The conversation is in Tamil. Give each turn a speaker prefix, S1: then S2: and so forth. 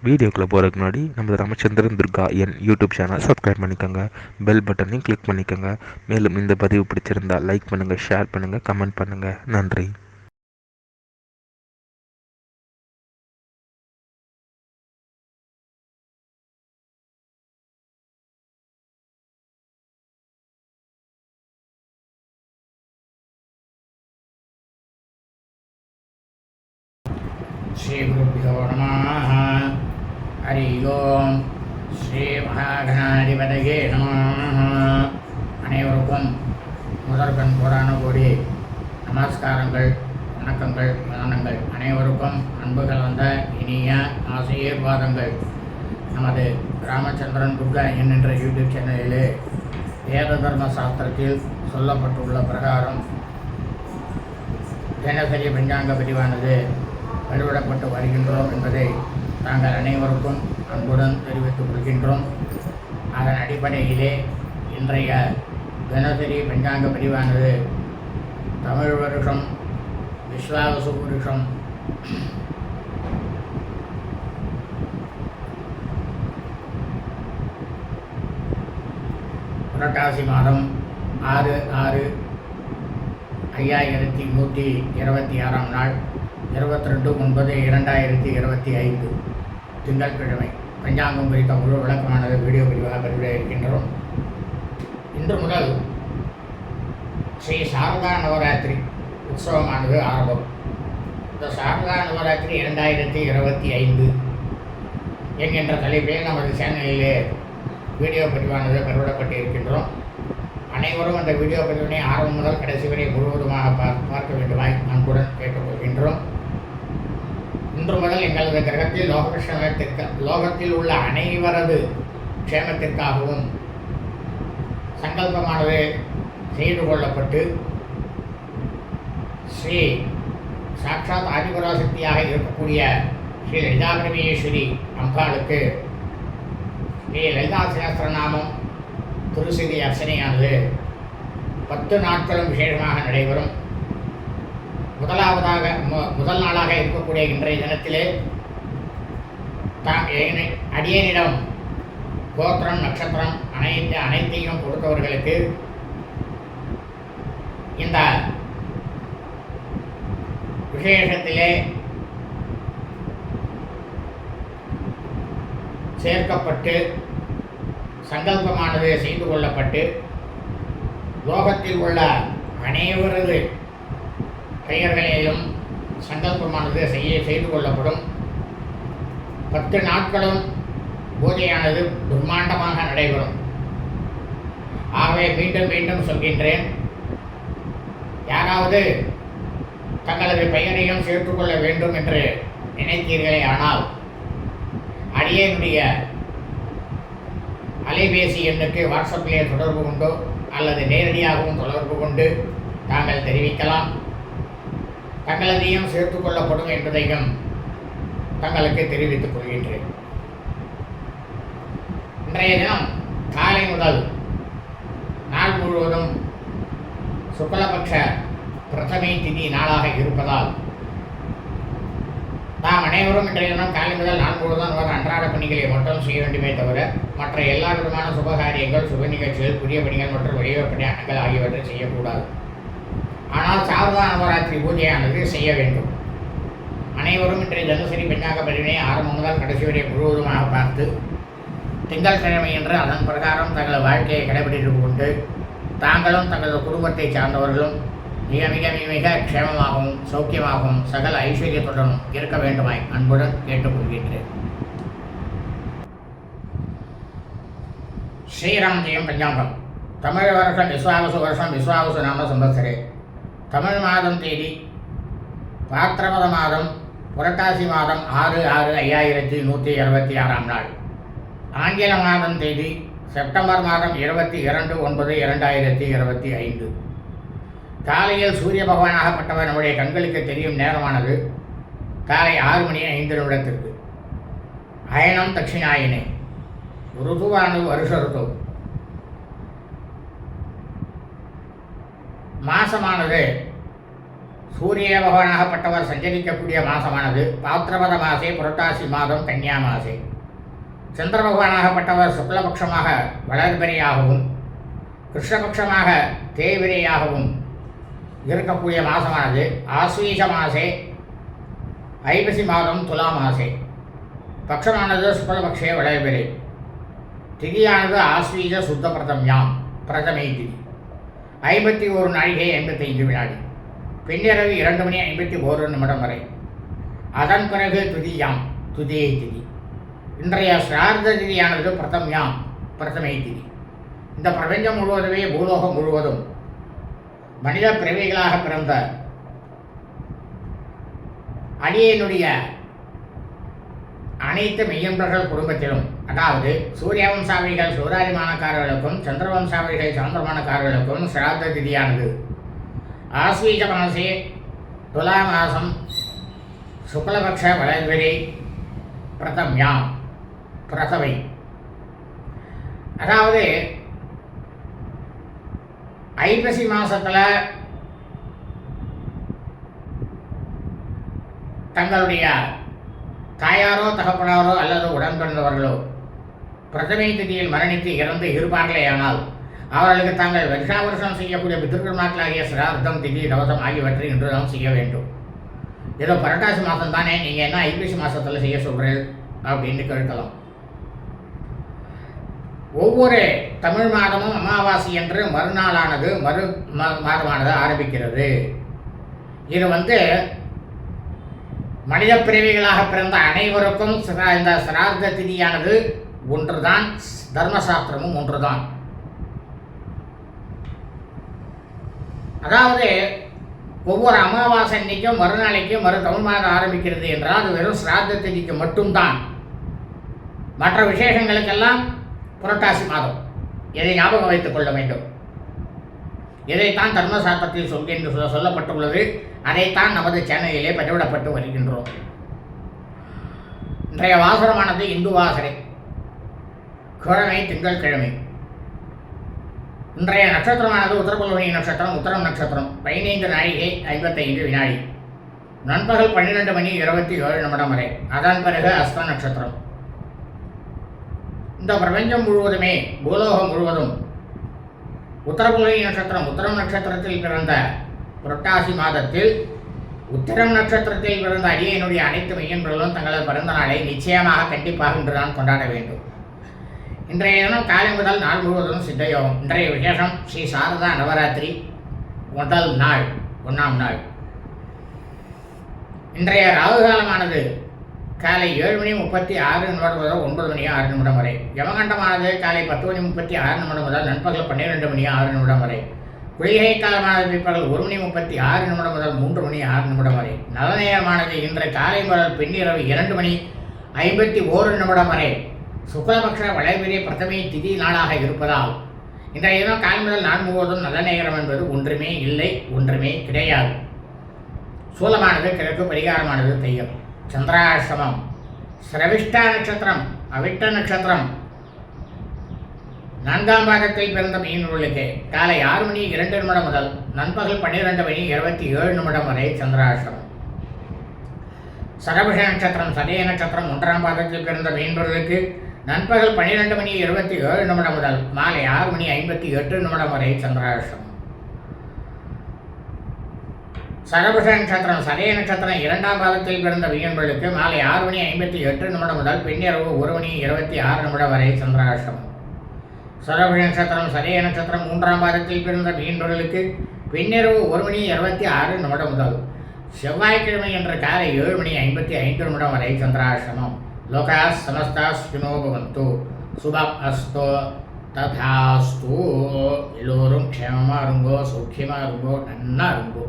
S1: வீடியோக்குள்ளே போகிறதுக்கு முன்னாடி நம்ம ராமச்சந்திரன் துர்கா என் யூடியூப் சேனல் சப்ஸ்கிரைப் பண்ணிக்கோங்க, பெல் பட்டனையும் கிளிக் பண்ணிக்கோங்க. மேலும் இந்த பதிவு பிடிச்சிருந்தால் லைக் பண்ணுங்கள், ஷேர் பண்ணுங்கள், கமெண்ட் பண்ணுங்கள். நன்றி.
S2: श्रीगुरुभ्यो नमः. हरि ओम. ஸ்ரீ மகாகணாதிபதியே நமः. அனைவருக்கும் முதற்கண் கோடான கோடி நமஸ்காரங்கள், வணக்கங்கள், வந்தனங்கள். அனைவருக்கும் அன்பு கலந்த இனிய ஆசீர்வாதங்கள். நமது ராமச்சந்திரன் துர்கா என்கின்ற யூடியூப் சேனலிலே வேத தர்ம சாஸ்திரத்தில் சொல்லப்பட்டுள்ள பிரகாரம் தினசரி பஞ்சாங்க பதிவானது வெளியிடப்பட்டு வருகின்றோம் என்பதை நாங்கள் அனைவருக்கும் அன்புடன் தெரிவித்துக் கொள்கின்றோம். அதன் அடிப்படையிலே இன்றைய தினசரி பஞ்சாங்க பதிவானது தமிழ் வருஷம் விஸ்வாவசு வருஷம் புரட்டாசி மாதம் 6/6/5126 நாள் 22/9/2025 திங்கட்கிழமை பஞ்சாங்கம் குறித்த முழு விளக்கமானது வீடியோ பதிவாக பதிவிட இருக்கின்றோம். இன்று முதல் ஸ்ரீ சாரதா நவராத்திரி உற்சவமானது ஆரம்பம். இந்த சாரதா நவராத்திரி 2025 என்கின்ற தலைப்பில் நமது சேனலிலே வீடியோ பதிவானது பதிவிடப்பட்டு இருக்கின்றோம். அனைவரும் அந்த வீடியோ பதிவினை ஆரம்பம் முதல் கடைசி வரை முழுவதுமாக பார்க்க வேண்டுமாய் அன்புடன் கேட்டுக்கொள்கின்றோம். இன்று முதல் எங்களது கிரகத்தில் லோகத்தில் உள்ள அனைவரது க்ஷேமத்திற்காகவும் சங்கல்பமானது செய்து கொள்ளப்பட்டு ஸ்ரீ சாட்சாத் ஆதிபராசக்தியாக இருக்கக்கூடிய ஸ்ரீ லலிதா பரமேஸ்வரி அம்பாளுக்கு ஸ்ரீ லலிதா சகஸ்ரநாமம் துருசிதி அர்ச்சனையானது 10 நாட்களும் விசேஷமாக நடைபெறும். முதல் நாளாக இருக்கக்கூடிய இன்றைய தினத்திலே அடியனிடம் கோத்திரம் நட்சத்திரம் அனைத்தையும் கொடுத்தவர்களுக்கு இந்த விசேஷத்திலே சேர்க்கப்பட்டு சங்கல்பமானது செய்து கொள்ளப்பட்டு லோகத்தில் உள்ள அனைவரது பெயர்களிலும் சங்கல்பமானது செய்து கொள்ளப்படும். 10 நாட்களும் பூஜையானது பிரம்மாண்டமாக நடைபெறும். ஆகவே மீண்டும் மீண்டும் சொல்கின்றேன், யாராவது தங்களது பெயரையும் சேர்த்துக்கொள்ள வேண்டும் என்று நினைத்தீர்களே ஆனால் அடியனுடைய அலைபேசி எண்ணுக்கு வாட்ஸ்அப்பிலே தொடர்பு கொண்டோ அல்லது நேரடியாகவும் தொடர்பு கொண்டு தாங்கள் தெரிவிக்கலாம். தங்களதையும் சேர்த்து கொள்ளப்படும் என்பதையும் தங்களுக்கு தெரிவித்துக் கொள்கின்றேன். இன்றைய தினம் காலை முதல் நாள் முழுவதும் சுக்லபக்ஷ பிரதமை திதி நாளாக இருப்பதால் நாம் அனைவரும் இன்றைய தினம் காலை முதல் நாள் முழுவதும் வர அன்றாட பணிகளை மட்டும் செய்ய வேண்டுமே தவிர மற்ற எல்லா விதமான சுபகாரியங்கள், சுப நிகழ்ச்சிகள், புதிய பணிகள் மற்றும் வழிவப்படி அணங்கள் ஆகியவற்றை செய்யக்கூடாது. ஆனால் சாரதா நவராத்திரி பூஜையானது செய்ய வேண்டும். அனைவரும் இன்றைய தினசரி பஞ்சாங்க பதிவினை ஆரம்பம் முதல் கடைசி வரை முழுவதுமாக பார்த்து திங்கட்கிழமை என்று அதன் பிரகாரம் தங்கள் வாழ்க்கையை கடைபிடித்து கொண்டு தாங்களும் தங்களது குடும்பத்தை சார்ந்தவர்களும் மிக மிக மிக க்ஷேமமாகவும் சௌக்கியமாகவும் சகல ஐஸ்வர்யத்துடனும் இருக்க வேண்டுமாய் அன்புடன் கேட்டுக்கொள்கின்றேன். ஸ்ரீராம் ஜெயம் பஞ்சாங்கம். தமிழ் வருஷம் விஸ்வாவசு நாம சம்பத்சரே. தமிழ் மாதம் தேதி பாத்திரபத மாதம் புரட்டாசி மாதம் 6/6/5126 நாள். ஆங்கில மாதம் தேதி செப்டம்பர் மாதம் 22/9/2025. காலையில் சூரிய பகவானாகப்பட்டவர் நம்முடைய கண்களுக்கு தெரியும் நேரமானது காலை 6:05 அயனம் தட்சிணாயினே. ருதுவானது வருஷ ருது. மாசமானது சூரிய பகவானாகப்பட்டவர் சஞ்சரிக்கக்கூடிய மாதமானது பாத்திரபத மாசே புரட்டாசி மாதம் கன்னியா மாசே. சந்திர பகவானாகப்பட்டவர் சுக்லபக்ஷமாக வளர்பிறையாகவும் கிருஷ்ணபக்ஷமாக தேய்பிறையாகவும் இருக்கக்கூடிய மாதமானது ஆஸ்வீஜ மாசே ஐப்பசி மாதம் துலா மாசே. பக்ஷமானது சுக்லபக்ஷே வளர்பிறை. திதியானது ஆஸ்வீஜ சுத்த பிரதம்யாம் பிரதமை திதி. 51 நாழிகை 55 வினாடி. பின்னிரவு 2 மணி 51 நிமிடம் வரை. அதன் பிறகு துதியாம் துதியை திதி. இன்றைய சிரார்த்த திதியானது பிரதம்யாம் பிரதமை திதி. இந்த பிரபஞ்சம் முழுவதுமே பூலோகம் முழுவதும் மனித பிறவிகளாக பிறந்த அடியனுடைய அனைத்து மெய்யன்பர்கள் குடும்பத்திலும், அதாவது சூரிய வம்சாவளிகள் சூராதிமானக்காரர்களுக்கும் சந்திர வம்சாவளிகள் சாந்திரமானக்காரர்களுக்கும் சிரார்த்த திதியானது ஆஸ்வீஜ மாசே துலா மாதம் சுக்லபக்ஷ வளர்பிறை பிரதம்யாம் பிரதவை. அதாவது ஐப்பசி மாதத்தில் தங்களுடைய தாயாரோ தகப்பனாரோ அல்லது உடன் பிறந்தவர்களோ பிரதமை திதியில் மரணித்து இறந்து இருப்பார்களேயானால் அவர்களுக்கு தாங்கள் வருஷா வருஷம் செய்யக்கூடிய பித்ருக்கர்மாக்களாகிய சிரார்த்தம் திதி தவசம் ஆகியவற்றை இன்றுதான் செய்ய வேண்டும். ஏதோ புரட்டாசி மாதம் தானே, நீங்கள் என்ன ஐப்பசி மாதத்தில் செய்ய சொல்கிறீர்கள் அப்படின்னு கேட்கலாம். ஒவ்வொரு தமிழ் மாதமும் அமாவாசை என்று மறுநாளானது மாதமானது ஆரம்பிக்கிறது. இது மனித பிறவிகளாக பிறந்த அனைவருக்கும் இந்த சிரார்த்த திதியானது ஒன்றுதான். தர்மசாஸ்திரமும் ஒன்றுதான். அதாவது ஒவ்வொரு அமாவாசை அன்னைக்கும் மறுநாளைக்கும் தமிழ் மாதம் ஆரம்பிக்கிறது என்றால் அது வெறும் சிரார்த்த திதிக்கு மட்டும்தான். மற்ற விசேஷங்களுக்கெல்லாம் புரட்டாசி மாதம். இதை ஞாபகம் வைத்துக் கொள்ள வேண்டும். இதைத்தான் தர்மசாஸ்திரத்தில் என்று சொல்லப்பட்டுள்ளது. அதைத்தான் நமது சேனலிலே பதிவிடப்பட்டு வருகின்றோம். இன்றைய வாசனமானது இந்து வாசனை. கிழமை திங்கட்கிழமை. இன்றைய நட்சத்திரமானது உத்தரபல்வனி நட்சத்திரம், உத்தரம் நட்சத்திரம். 15 நாழிகை 55 வினாடி. நண்பகல் 12 மணி 27 நிமிடம் வரை. அதன் பிறகு அஸ்த நட்சத்திரம். இந்த பிரபஞ்சம் முழுவதுமே பூலோகம் முழுவதும் உத்தரபல்வனி நட்சத்திரம் உத்தரம் நட்சத்திரத்தில் பிறந்த புரட்டாசி மாதத்தில் உத்தரம் நட்சத்திரத்தில் பிறந்த அடியனுடைய அனைத்து மெய்யன்பர்களும் தங்களது பிறந்த நாளை நிச்சயமாக கண்டிப்பாக இன்றுதான் கொண்டாட வேண்டும். இன்றைய தினம் காலை முதல் நாள் முழுவதும் சித்தயோகம். இன்றைய விசேஷம் ஸ்ரீ சாரதா நவராத்திரி முதல் நாள் 1ஆம் நாள். இன்றைய ராகுகாலமானது காலை 7 மணி 36 நிமிடம் முதல் 9 மணி 6 நிமிடம் வரை. யமகண்டமானது காலை 10 மணி 36 நிமிடம் முதல் நண்பகல் 12 மணி 6 நிமிடம் வரை. குளிகை காலமானது பிற்பகல் 1 மணி 36 நிமிடம் முதல் 3 மணி 6 நிமிடம் வரை. நல்ல நேரமானது இன்று காலை முதல் பின்னிரவு 2 மணி 51 நிமிடம் வரை. சுக்லபக்ஷ வளர்பிறை பிரதமை திதி நாளாக இருப்பதால் இன்றைய தினம் காலை முதல் நாள் முழுவதும் நல்ல நேரம் என்பது ஒன்றுமே இல்லை, ஒன்றுமே கிடையாது. சூலமானது கிழக்கு, பரிகாரமானது தெய்யம். சந்திராசிரமம் சிரவிஷ்டா நட்சத்திரம் அவிட்ட நட்சத்திரம் 4ஆம் பாதத்தில் பிறந்த மீனவர்களுக்கு காலை 6 மணி 2 நிமிடம் முதல் நண்பகல் 12 மணி 27 நிமிடம் வரை சந்திராசிரமம். சரபிஷ நட்சத்திரம் சதய நட்சத்திரம் 1ஆம் பாதத்தில் பிறந்த மீனவர்களுக்கு நண்பகல் 12 மணி 27 நிமிடம் முதல் மாலை 6 மணி 58 நிமிடம் வரை சந்திராசிரமம். சரபிஷ நட்சத்திரம் சதய நட்சத்திரம் 2ஆம் பாதத்தில் பிறந்த மீனவர்களுக்கு மாலை 6 மணி 58 நிமிடம் முதல் பின்னிரவு 1 மணி 26 நிமிடம் வரை சந்திராசிரமம். சரபிஷ நட்சத்திரம் சதய நட்சத்திரம் 3ஆம் பாதத்தில் பிறந்த மீனவர்களுக்கு பின்னிரவு 1 மணி 26 நிமிடம் முதல் செவ்வாய்க்கிழமை என்ற காலை 7 மணி 55 நிமிடம் வரை சந்திராசிரமம். லோகா சமஸ்தா சுகினோ பவந்து சுபம் அஸ்தோ ததாஸ்து. எல்லோரும் க்ஷேமமாக இருங்கோ, சௌக்கியமாக இருங்கோ, நன்னா இருங்கோ.